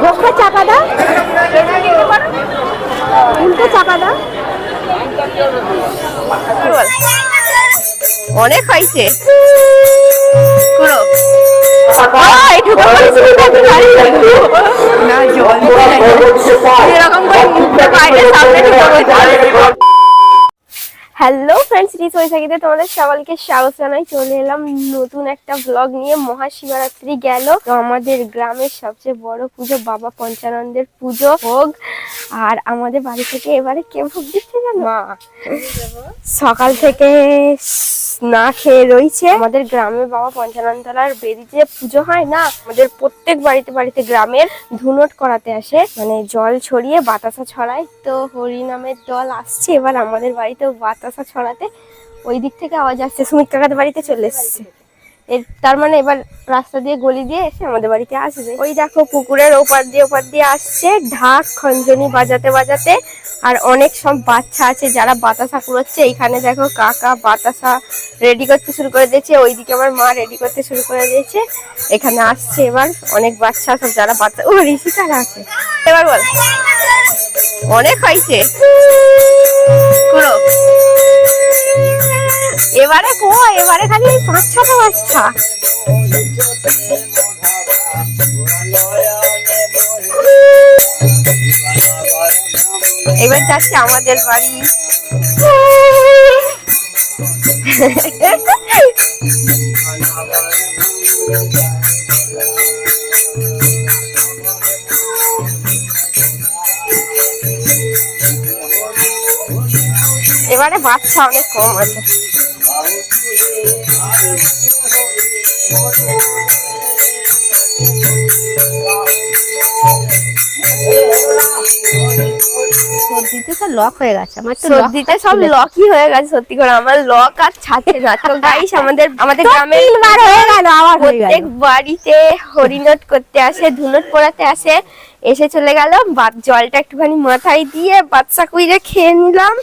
ভোগটা চাপা দাও, উল্টো চাপা দাও। অনেক হয়েছে না জল এরকম করে মুখটা বাইরে সামনে হ্যালো ফ্রেন্ডস, রিসোর্সে তোমাদের সবাইকে স্বাগত জানাই। চলে এলাম নতুন একটা ব্লগ নিয়ে। মহাশিবরাত্রি গেল, তো আমাদের গ্রামের সবচেয়ে বড় পুজো বাবা পঞ্চানন্দের পুজো ভোগ। আর আমাদের বাড়ি থেকে এবারে কে ভোগ দিচ্ছে জানো? মা সকাল থেকে না খেয়ে রয়েছে। আমাদের গ্রামে বাবা পঞ্চাননতলার বেদিতে পুজো হয় না, আমাদের প্রত্যেক বাড়িতে বাড়িতে গ্রামের ধুনোট করাতে আসে, মানে জল ছড়িয়ে বাতাসা ছড়ায়। তো হরিনামের দল আসছে এবার আমাদের বাড়িতেও বাতাসা ছড়াতে। ওই দিক থেকে আওয়াজ আসছে, সুমিত কাকাদের বাড়িতে চলে এসছে। তার মানে এবার রাস্তা দিয়ে গলি দিয়ে এসে আমাদের বাড়িতে আসবে। ওই দেখো পুকুরের ওপার দিয়ে আসছে ঢাক খঞ্জনি বাজাতে বাজাতে। আর অনেক সব বাচ্চা আছে যারা বাতাসা কুড়োচ্ছে। এইখানে দেখো কাকা বাতাসা রেডি করতে শুরু করে দিয়েছে, ওইদিকে আমার মা রেডি করতে শুরু করে দিয়েছে। এখানে আসছে এবার অনেক বাচ্চা সব যারা বাচ্চা। ও ঋষিকারা আছে। এবার বল, অনেক হয়েছে কুড়ো। এবারে এবারে খালি 5-6টা বাচ্চা। এবার যাচ্ছি আমাদের বাড়ি। এবারে বাচ্চা অনেক কম আছে। সর্দিতে সব লক হয়ে গেছে আমার, তো সর্দিতে সব লকই হয়ে গেছে। সত্যি করে আমার লক আর ছাড়ছে না। তো গাইস আমাদের গ্রামে হয়ে গেল, আবার প্রত্যেক বাড়িতে হরিনোট করতে আসে, ধুনোট পড়াতে আসে। এসে চলে গেল, জলটা একটুখানি মাথায় দিয়ে বাচ্চা কুইরে খেয়ে নিলাম।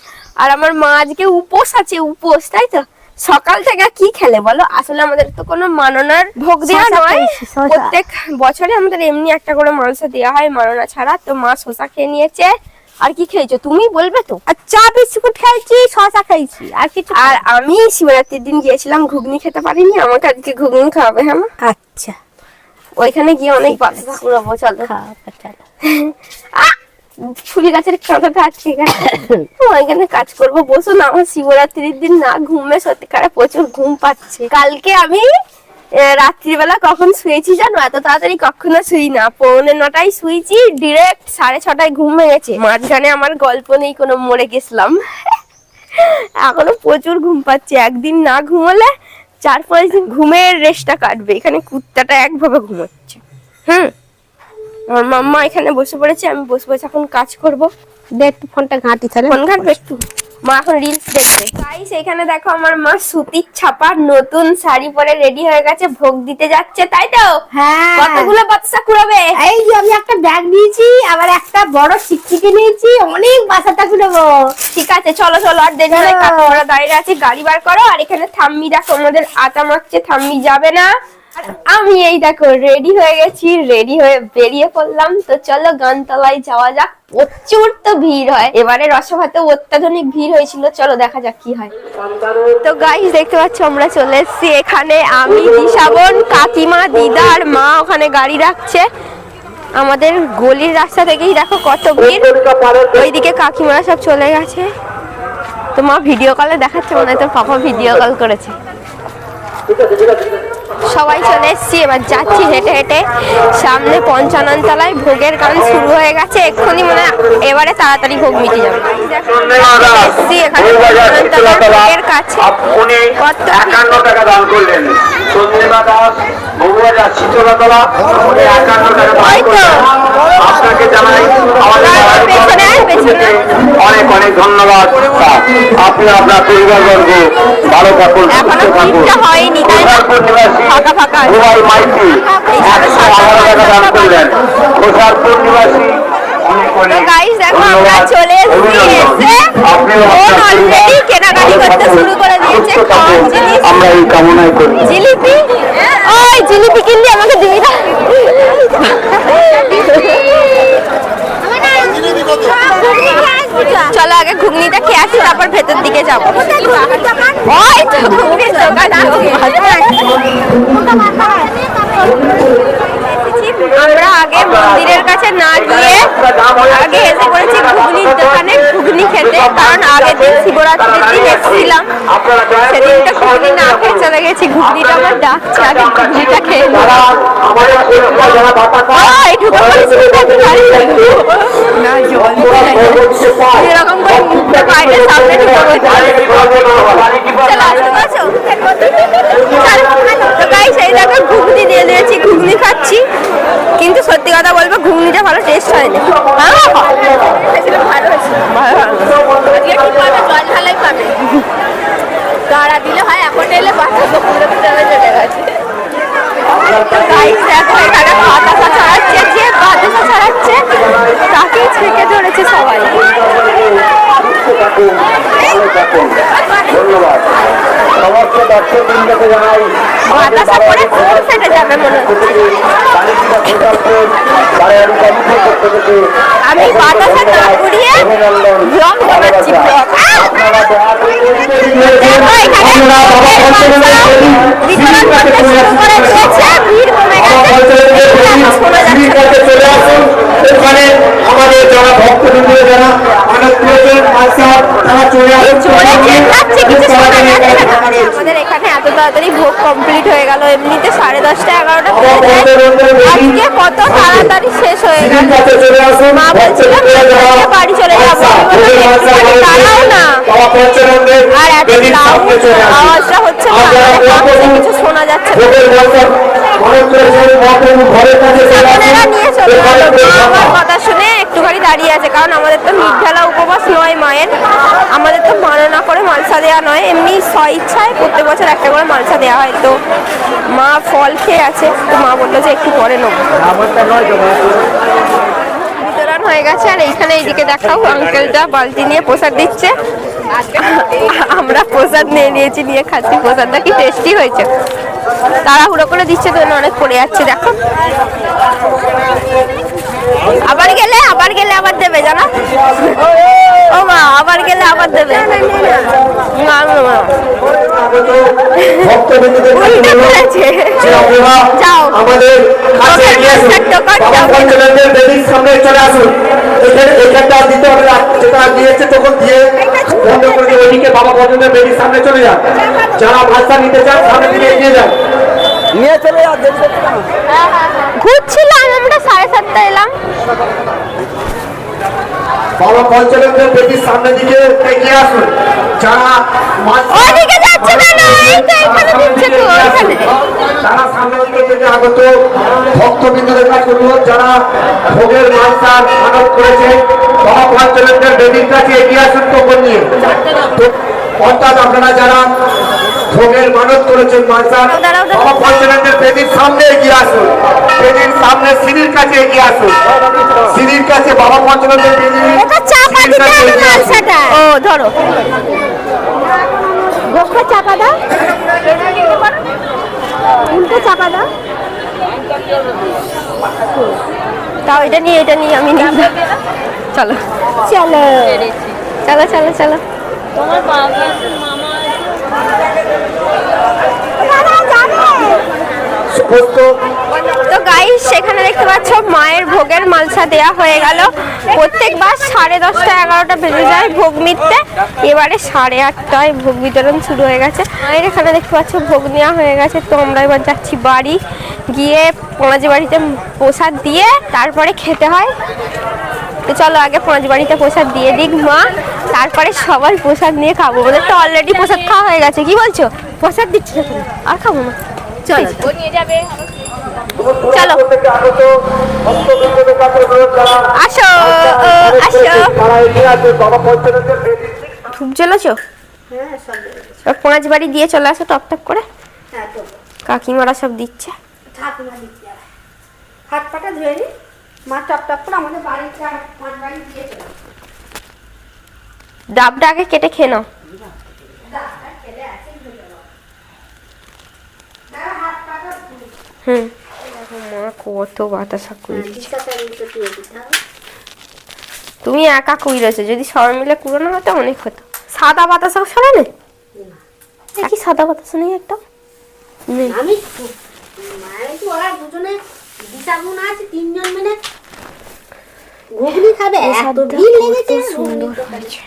আর আমার মা আজকে উপোস আছে, উপোস, তাই তো? সকাল থেকে কি খেলে বলো? আসলে আমাদের তো কোনো মাননার ভোগ দেওয়া নয়, প্রত্যেক বছরে আমাদের এমনি একটা করে মাংস দেওয়া হয় মাননা ছাড়া। তো মা শসা খেয়ে নিয়েছে। আর কি খেয়েছো তুমি বলবে তো? চা বিস্কুট খাইছি, শসা খাইছি, আর কিছু। আর আমি শিবরাত্রির দিন গিয়েছিলাম, ঘুগনি খেতে পারিনি, আমাকে আজকে ঘুগনি খাওয়াবে। হ্যাঁ আচ্ছা, ওইখানে গিয়ে অনেক বাতাসা কুড়াবো। চলো ফুলি গাছের কাঁটাটা আটকে গেছে, ওইখানে কাজ করবো। বসো না, আমার শিবরাত্রির দিন না ঘুমে সত্যিকারে প্রচুর ঘুম পাচ্ছে। কালকে আমি রাত্রিবেলা কখন শুয়েছি জানো? এত তাড়াতাড়ি কখনো শুই না, 9:45 শুয়েছি, ডিরেক্ট 6:30 ঘুম ভেঙেছে। মাঝখানে আমার গল্প নেই কোনো, মরে গেছিলাম। এখনো প্রচুর ঘুম পাচ্ছে। একদিন না ঘুমোলে 4-5 দিন ঘুমের রেস্টটা কাটবে। এখানে কুত্তাটা একভাবে ঘুমোচ্ছে। আমার মাম্মা এখানে বসে পড়েছে, আমি বসে বসে এখন কাজ করবো। একটু ফোনটা ঘাঁটি তাহলে। ফোন ঘাঁটবে একটু। মা এখন রিলস দেখবে। গাইস এখানে দেখো আমার মা সুতির ছাপা নতুন শাড়ি পরে রেডি হয়ে গেছে, ভোগ দিতে যাচ্ছে, তাই তো? হ্যাঁ। কতগুলো বাচ্চা কুড়াবে? এই যে আমি একটা ব্যাগ নিয়েছি, আবার একটা বড় চিকচিকি নিয়েছি, অনেক বাচ্চাটা কুড়াবো। ঠিক আছে, চলো চলো, আর দেরি নয়। কাকুরা দাঁড়িয়ে আছে, গাড়ি বার করো। আর এখানে থাম্মি দেখো আমাদের আটা মাখছে, থাম্মি যাবে না। আমি এই দেখো রেডি হয়ে গেছি, রেডি হয়ে বেরিয়ে পড়লাম। তো চলো গানতলায় যাওয়া যাক। প্রচুর তো ভিড় হয়, এবারে রসভাতে অত্যাধুনিক ভিড় হয়েছিল। চলো দেখা যাক কি হয়। তো গাইস দেখতে পাচ্ছ আমরা চলে এসেছি এখানে। আমি, দিশাবন, কাকিমা, দিদা আর মা ওখানে গাড়ি রাখছে। আমাদের গলির রাস্তা থেকেই দেখো কত ভিড়। ওইদিকে কাকিমারা সব চলে গেছে। তো মা ভিডিও কলে দেখাচ্ছে, মনে হয় তোর পাপা ভিডিও কল করেছে। সবাই চলে এসছি, এবার যাচ্ছি হেঁটে হেঁটে সামনে পঞ্চাননতলায়। ভোগের গান শুরু হয়ে গেছে এক্ষুনি, মানে এবারে তাড়াতাড়ি ভোগ মিটে যাবে। এসছি এখানে পঞ্চাননতলার ভোগের কাছে। কত 51 টাকা দান করলেন চন্দ্রিমা দাস, বগুড়া শীতলাতলা, 51 টাকা দান করলেন। আপনাকে জানাই আমাদের অনেক অনেক ধন্যবাদ। আপনি আপনার পরিবারবর্গ ভালো থাকুন, সুস্থ থাকুন। হয়নি তাই না, ফাঁকা ফাঁকা গোপাল মাইতি 111 টাকা দান করলেন। খোসারপুর নিবাসী গাইস দেখো আমরা চলে এসেছি। অলরেডি কেনাকাটি করতে শুরু করে দিয়েছে। আমরা এই কামনাই করি। জিলিপি, ওই জিলিপি কিনলে আমাকে দিবি না? চলো আগে ঘুগনিটা খেয়ে আসি, তারপর ভেতর দিকে যাবো। ওই তো ঘুগনির দোকান। আমরা আগে মন্দিরের কাছে না গিয়ে আগে এসে পড়েছি ঘুগনির দোকানে ঘুগনি খেতে, কারণ আগের দিন শিবরাত্রির দিন এসেছিলাম, সেদিনটা ঘুগনি না খেয়ে চলে গেছি। ঘুগনিটা আমার ডাকছে, আগে ঘুগনিটা খেয়ে নেবো। ঢুকে পড়েছি না, জল এরকম করে মুখটা বাইরের সামনে ঢুকে সেই দেখো ঘুগনি দিয়ে দিয়েছি, ঘুগনি খাচ্ছি। কিন্তু সত্যি কথা বলবো ঘুগনিটা ভালো টেস্ট হয়নি। কারা দিলে হয় এখন এলে বাচ্চা চলে গেছে। বাতাসা ছড়াচ্ছে, যে বাতাসা ছড়াচ্ছে তাকেই ছেঁকে ধরেছে সবাই। ধন্যবাদ সমস্ত দর্শকবৃন্দকে জানাই বাতাসা করে ফুল ফেটে যাবে মনে হচ্ছে। আমি বাতাসা না ঘুরিয়ে ব্লগ বানাচ্ছি, ব্লগ। আমাদের যারা ভক্তবৃন্দ যারা মানব করেছেন তারা চলে আমাদের এখানে এত তাড়াতাড়ি ভোগ কমপ্লিট হয়ে গেল। এমনিতে 10:30 11টা আজকে কত তাড়াতাড়ি শেষ হয়ে গেল। মা বলছিল বাড়ি চলে যাবো, দাঁড়াও না। আর এত আওয়াজটা হচ্ছে কিছু শোনা যাচ্ছে না। নিয়ে চলে আমার কথা শুনে একটুখানি দাঁড়িয়ে আছে, কারণ আমাদের তো নির্জলা উপবাস নয় মায়ের, আমাদের তো মাননা করে মালসা দেওয়া নয়, এমনি স্বইচ্ছায় প্রত্যেক বছর একটা করে মালসা দেওয়া হয়। তো মা ফল খেয়ে আছে, তো মা বললো যে একটু পরে নেবো। বিতরণ হয়ে গেছে, আর এইখানে এইদিকে দেখাও আঙ্কেলটা বালতি নিয়ে প্রসাদ দিচ্ছে। আমরা প্রসাদ নিয়ে নিয়েছি, নিয়ে খাচ্ছি। প্রসাদটা কি টেস্টি হয়েছে, তাড়াহুড়ো করে দিচ্ছে তো অনেক পড়ে যাচ্ছে। দেখো আবার গেলে আবার দেবে, জানো ও মা, আবার গেলে আবার দেবে। যাও আমাদের সামনে চলে আসুন। এখানটা দিতে হবে, যেটা দিয়েছে তখন দিয়ে বন্ধ করে দিয়ে ওইদিকে বাবা ভজনের বেদির সামনে চলে যান। যারা ভাষা নিতে চান সামনে দিকে এগিয়ে যান, নিয়ে চলে যান। ঘুরছিলাম আমরা, 7:30 এলাম। বাবা পঞ্চলেন্দ্রের বেদির সামনে দিকে এগিয়ে আসুন। যারা ওইদিকে যাচ্ছে কেন? এই তো এখানে দিচ্ছে তো, ওইখানে। তারা সামনে দিকে থেকে আগত ভক্তবৃন্দদের কাছে অনুরোধ, যারা ভোগের মানসার মানব করেছে বাবা পঞ্চলেন্দ্রের বেদির কাছে এগিয়ে আসুন টোকন নিয়ে। অর্থাৎ আপনারা যারা ভোগের মানত করেছেন মানসার বাবা পঞ্চলেন্দ্রের বেদির সামনে এগিয়ে আসুন। বেদির সামনে সিঁড়ির কাছে এগিয়ে আসুন। সিঁড়ির কাছে বাবা পঞ্চলেন্দ্রের বেদির ও ধরো ভোগটা চাপা দাও, উল্টো চাপা দাও। তাও এটা নিয়ে আমি নিই। চলো চলো চলো চলো চলো। তোমার বাবা মামা তো গাইস, সেখানে দেখতে পাচ্ছ মায়ের ভোগের মালসা দেয়া হয়ে গেল। প্রত্যেকবার 10:30 11টা বেজে যায় ভোগ মিটতে, এবারে 8:30টায় ভোগ বিতরণ শুরু হয়ে গেছে। মায়ের এখানে দেখতে পাচ্ছ ভোগ নেওয়া হয়ে গেছে। তো আমরা এবার যাচ্ছি বাড়ি, গিয়ে পোনাজি বাড়িতে প্রসাদ দিয়ে তারপরে খেতে হয়। তো চলো আগে পোনাজি বাড়িতে প্রসাদ দিয়ে দিক মা, তারপরে সবাই প্রসাদ নিয়ে খাবো। ওদের তো অলরেডি প্রসাদ খাওয়া হয়ে গেছে। কি বলছো? প্রসাদ দিচ্ছে আর খাবো না, চলো নিয়ে যাবে। চলো আসো আসো। ধূপ জ্বলেছো? পোনাজি বাড়ি দিয়ে চলে আসো টপ টপ করে। কাকিমারা সব দিচ্ছে। হাত পাটা ধুয়ে নি, মা টপ টপ করে আমাদের বাড়িতে দিয়ে চলে। ডাবটা আগে কেটে খেয়ে নাও। দেখো মা কত বাতাসা করে দিচ্ছে। তুমি একা কুড়িয়েছো, যদি সবাই মিলে কুড়ানো হতো অনেক হতো। সাদা বাতাসা সরালে কি সাদা বাতাসা নেই একটা? নেই। আমি মায়ের কি ওরা দুজনে দিশাগুণ আছে, তিনজন মিলে ঘুগনি খাবে, এত ভিড় লেগেছে। সুন্দর হয়েছে।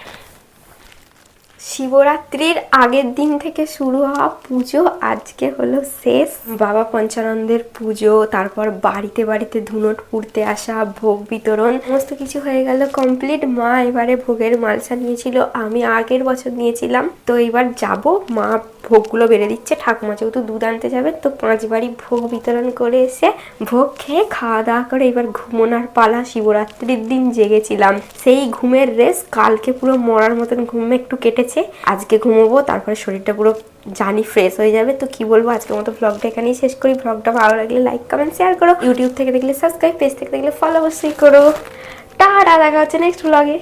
শিবরাত্রির আগের দিন থেকে শুরু হওয়া পুজো আজকে হলো শেষ। বাবা পঞ্চানন্দের পুজো, তারপর বাড়িতে বাড়িতে ধুনোট পুড়তে আসা, ভোগ বিতরণ, সমস্ত কিছু হয়ে গেল কমপ্লিট। মা এবারে ভোগের মালসা নিয়েছিল, আমি আগের বছর নিয়েছিলাম। তো এবার যাব, মা ভোগগুলো বেড়ে দিচ্ছে। ঠাকুমা যেহেতু দুধ আনতে যাবে, তো 5 বাড়ি ভোগ বিতরণ করে এসে ভোগ খেয়ে খাওয়া দাওয়া করে এবার ঘুমোনার পালা। শিবরাত্রির দিন জেগেছিলাম, সেই ঘুমের রেস কালকে পুরো মরার মতন ঘুম একটু কেটেছে। আজকে ঘুমোবো, তারপরে শরীরটা পুরো জানি ফ্রেশ হয়ে যাবে। তো কি বলবো, আজকের মতো ব্লগটা এখানেই শেষ করি। ব্লগটা ভালো লাগলে লাইক কমেন্ট শেয়ার করো, ইউটিউব থেকে দেখলে সাবস্ক্রাইব, পেজ থেকে দেখলে ফলো অবশ্যই করো। টাটা, দেখা হচ্ছে নেক্সট ব্লগে।